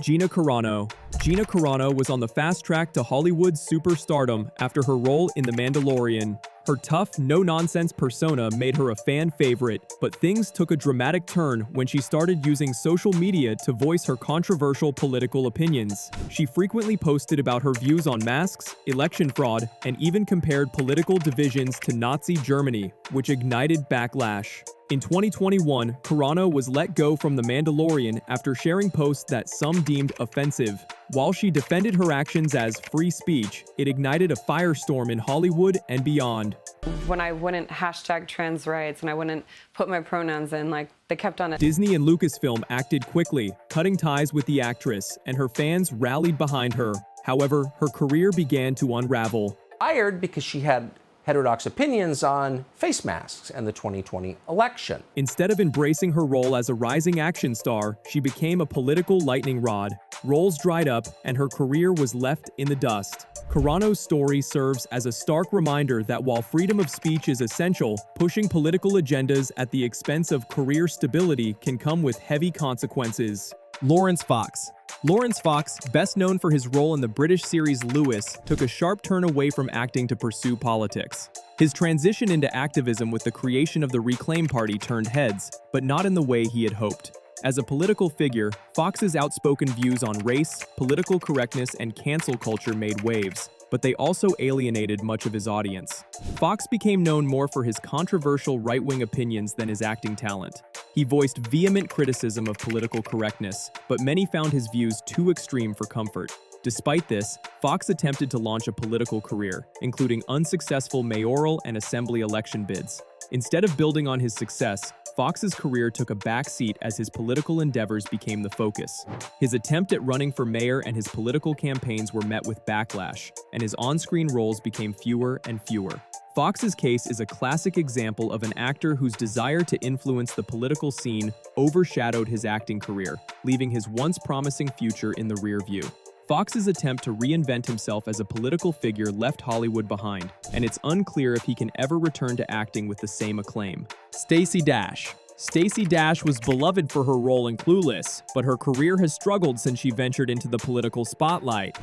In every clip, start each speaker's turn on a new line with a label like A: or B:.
A: Gina Carano. Gina Carano was on the fast track to Hollywood superstardom after her role in The Mandalorian. Her tough, no-nonsense persona made her a fan favorite, but things took a dramatic turn when she started using social media to voice her controversial political opinions. She frequently posted about her views on masks, election fraud, and even compared political divisions to Nazi Germany, which ignited backlash. In 2021, Carano was let go from The Mandalorian after sharing posts that some deemed offensive. While she defended her actions as free speech, it ignited a firestorm in Hollywood and beyond.
B: When I wouldn't hashtag trans rights and I wouldn't put my pronouns in, they kept on it.
A: Disney and Lucasfilm acted quickly, cutting ties with the actress, and her fans rallied behind her. However, her career began to unravel.
C: Fired because she had heterodox opinions on face masks and the 2020 election.
A: Instead of embracing her role as a rising action star, she became a political lightning rod. Roles dried up, and her career was left in the dust. Carano's story serves as a stark reminder that while freedom of speech is essential, pushing political agendas at the expense of career stability can come with heavy consequences. Laurence Fox. Laurence Fox, best known for his role in the British series Lewis, took a sharp turn away from acting to pursue politics. His transition into activism with the creation of the Reclaim Party turned heads, but not in the way he had hoped. As a political figure, Fox's outspoken views on race, political correctness, and cancel culture made waves, but they also alienated much of his audience. Fox became known more for his controversial right-wing opinions than his acting talent. He voiced vehement criticism of political correctness, but many found his views too extreme for comfort. Despite this, Fox attempted to launch a political career, including unsuccessful mayoral and assembly election bids. Instead of building on his success, Fox's career took a backseat as his political endeavors became the focus. His attempt at running for mayor and his political campaigns were met with backlash, and his on-screen roles became fewer and fewer. Fox's case is a classic example of an actor whose desire to influence the political scene overshadowed his acting career, leaving his once promising future in the rear view. Fox's attempt to reinvent himself as a political figure left Hollywood behind, and it's unclear if he can ever return to acting with the same acclaim. Stacey Dash. Stacey Dash was beloved for her role in Clueless, but her career has struggled since she ventured into the political spotlight.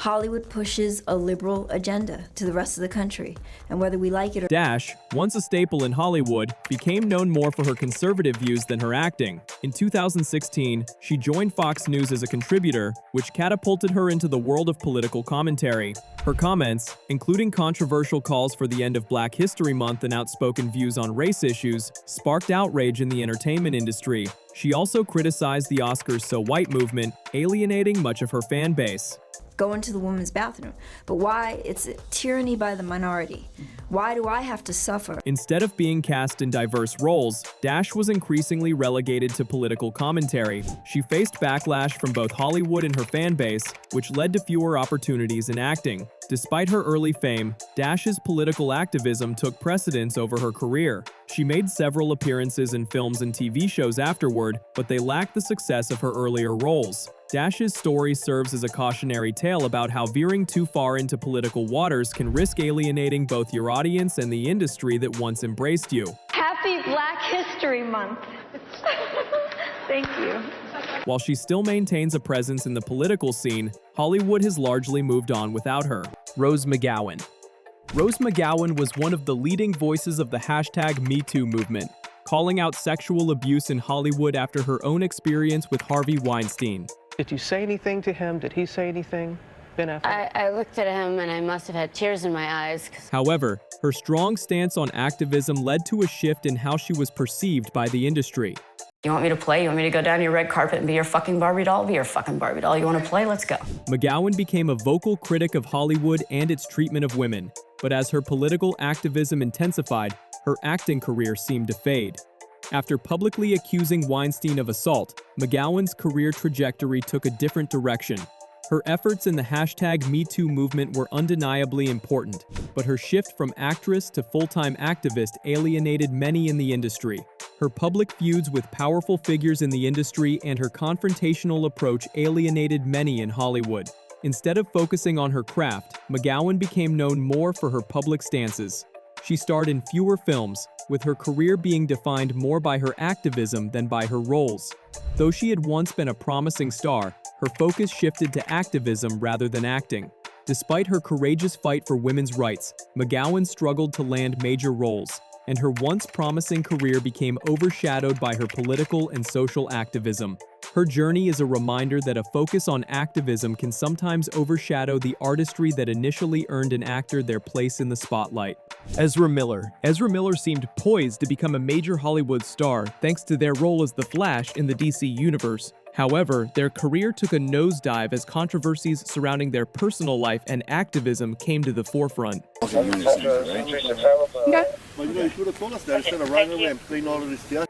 D: Hollywood pushes a liberal agenda to the rest of the country, and whether we like it or not.
A: Dash, once a staple in Hollywood, became known more for her conservative views than her acting. In 2016, she joined Fox News as a contributor, which catapulted her into the world of political commentary. Her comments, including controversial calls for the end of Black History Month and outspoken views on race issues, sparked outrage in the entertainment industry. She also criticized the Oscars So White movement, alienating much of her fan base.
D: Go into the women's bathroom. But why? It's a tyranny by the minority. Why do I have to suffer?
A: Instead of being cast in diverse roles, Dash was increasingly relegated to political commentary. She faced backlash from both Hollywood and her fan base, which led to fewer opportunities in acting. Despite her early fame, Dash's political activism took precedence over her career. She made several appearances in films and TV shows afterward, but they lacked the success of her earlier roles. Dash's story serves as a cautionary tale about how veering too far into political waters can risk alienating both your audience and the industry that once embraced you.
E: Happy Black History Month. Thank you.
A: While she still maintains a presence in the political scene, Hollywood has largely moved on without her. Rose McGowan. Rose McGowan was one of the leading voices of the #MeToo movement, calling out sexual abuse in Hollywood after her own experience with Harvey Weinstein.
F: Did you say anything to him? Did he say anything, Ben Affleck?
G: I looked at him and I must have had tears in my eyes.
A: However, her strong stance on activism led to a shift in how she was perceived by the industry.
G: You want me to play? You want me to go down your red carpet and be your fucking Barbie doll? Be your fucking Barbie doll. You want to play? Let's go.
A: McGowan became a vocal critic of Hollywood and its treatment of women, but as her political activism intensified, her acting career seemed to fade. After publicly accusing Weinstein of assault, McGowan's career trajectory took a different direction. Her efforts in the #MeToo movement were undeniably important, but her shift from actress to full-time activist alienated many in the industry. Her public feuds with powerful figures in the industry and her confrontational approach alienated many in Hollywood. Instead of focusing on her craft, McGowan became known more for her public stances. She starred in fewer films, with her career being defined more by her activism than by her roles. Though she had once been a promising star, her focus shifted to activism rather than acting. Despite her courageous fight for women's rights, McGowan struggled to land major roles, and her once promising career became overshadowed by her political and social activism. Her journey is a reminder that a focus on activism can sometimes overshadow the artistry that initially earned an actor their place in the spotlight.
H: Ezra Miller. Ezra Miller seemed poised to become a major Hollywood star thanks to their role as the Flash in the DC Universe. However, their career took a nosedive as controversies surrounding their personal life and activism came to the forefront.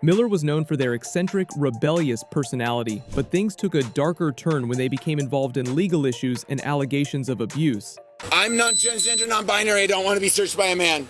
H: Miller was known for their eccentric, rebellious personality, but things took a darker turn when they became involved in legal issues and allegations of abuse.
I: I'm not transgender, non-binary. I don't want to be searched by a man.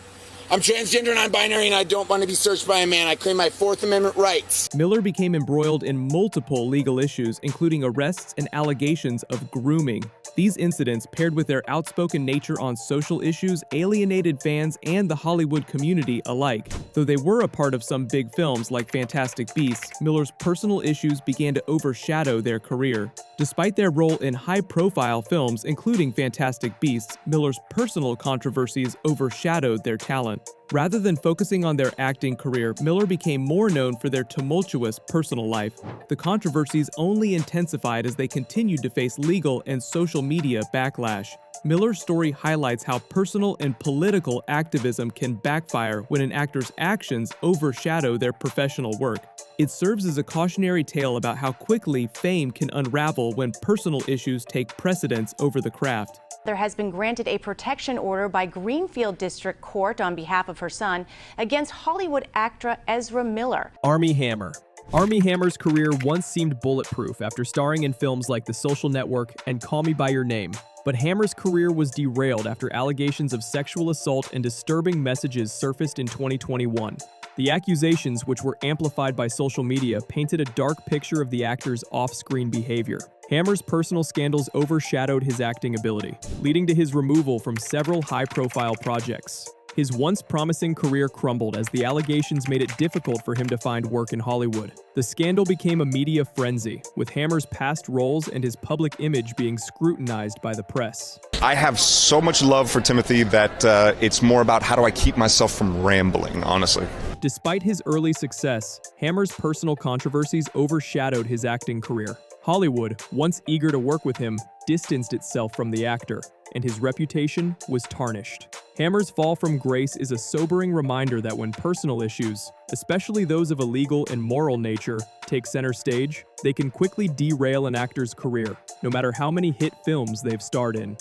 I: I'm transgender, non-binary, and I don't want to be searched by a man. I claim my Fourth Amendment rights.
H: Miller became embroiled in multiple legal issues, including arrests and allegations of grooming. These incidents, paired with their outspoken nature on social issues, alienated fans and the Hollywood community alike. Though they were a part of some big films like Fantastic Beasts, Miller's personal issues began to overshadow their career. Despite their role in high-profile films, including Fantastic Beasts, Miller's personal controversies overshadowed their talent. Rather than focusing on their acting career, Miller became more known for their tumultuous personal life. The controversies only intensified as they continued to face legal and social media backlash. Miller's story highlights how personal and political activism can backfire when an actor's actions overshadow their professional work. It serves as a cautionary tale about how quickly fame can unravel when personal issues take precedence over the craft.
J: There has been granted a protection order by Greenfield District Court on behalf of her son against Hollywood actor Ezra Miller.
A: Armie Hammer. Armie Hammer's career once seemed bulletproof after starring in films like The Social Network and Call Me By Your Name. But Hammer's career was derailed after allegations of sexual assault and disturbing messages surfaced in 2021. The accusations, which were amplified by social media, painted a dark picture of the actor's off-screen behavior. Hammer's personal scandals overshadowed his acting ability, leading to his removal from several high-profile projects. His once promising career crumbled as the allegations made it difficult for him to find work in Hollywood. The scandal became a media frenzy, with Hammer's past roles and his public image being scrutinized by the press.
K: I have so much love for Timothy that it's more about how do I keep myself from rambling, honestly.
A: Despite his early success, Hammer's personal controversies overshadowed his acting career. Hollywood, once eager to work with him, distanced itself from the actor, and his reputation was tarnished. Hammer's fall from grace is a sobering reminder that when personal issues, especially those of a legal and moral nature, take center stage, they can quickly derail an actor's career, no matter how many hit films they've starred in.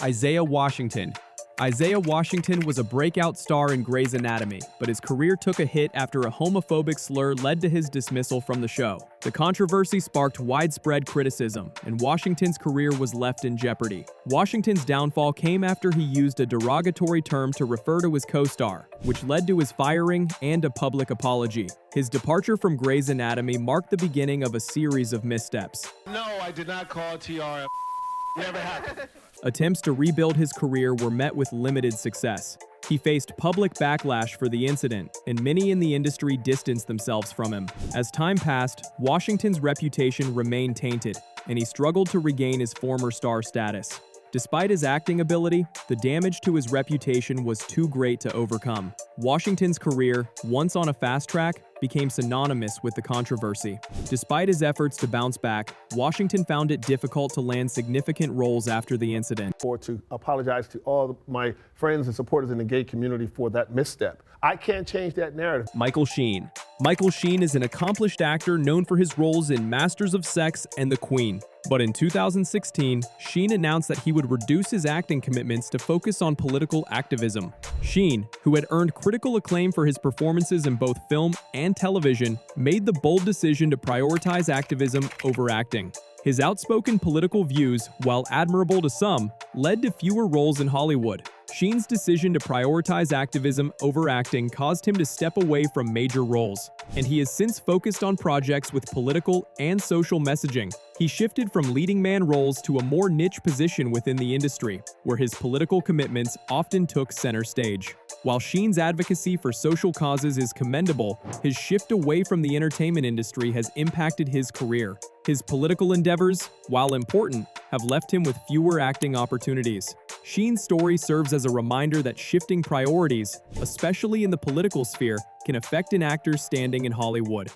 A: Isaiah Washington. Isaiah Washington was a breakout star in Grey's Anatomy, but his career took a hit after a homophobic slur led to his dismissal from the show. The controversy sparked widespread criticism, and Washington's career was left in jeopardy. Washington's downfall came after he used a derogatory term to refer to his co-star, which led to his firing and a public apology. His departure from Grey's Anatomy marked the beginning of a series of missteps.
L: No, I did not call TR. Never happened.
A: Attempts to rebuild his career were met with limited success. He faced public backlash for the incident, and many in the industry distanced themselves from him. As time passed, Washington's reputation remained tainted, and he struggled to regain his former star status. Despite his acting ability, the damage to his reputation was too great to overcome. Washington's career, once on a fast track, became synonymous with the controversy. Despite his efforts to bounce back, Washington found it difficult to land significant roles after the incident.
L: To apologize to all my friends and supporters in the gay community for that misstep. I can't change that narrative.
A: Michael Sheen. Michael Sheen is an accomplished actor known for his roles in Masters of Sex and The Queen. But in 2016, Sheen announced that he would reduce his acting commitments to focus on political activism. Sheen, who had earned critical acclaim for his performances in both film and television, made the bold decision to prioritize activism over acting. His outspoken political views, while admirable to some, led to fewer roles in Hollywood. Sheen's decision to prioritize activism over acting caused him to step away from major roles, and he has since focused on projects with political and social messaging. He shifted from leading man roles to a more niche position within the industry, where his political commitments often took center stage. While Sheen's advocacy for social causes is commendable, his shift away from the entertainment industry has impacted his career. His political endeavors, while important, have left him with fewer acting opportunities. Sheen's story serves as a reminder that shifting priorities, especially in the political sphere, can affect an actor's standing in Hollywood.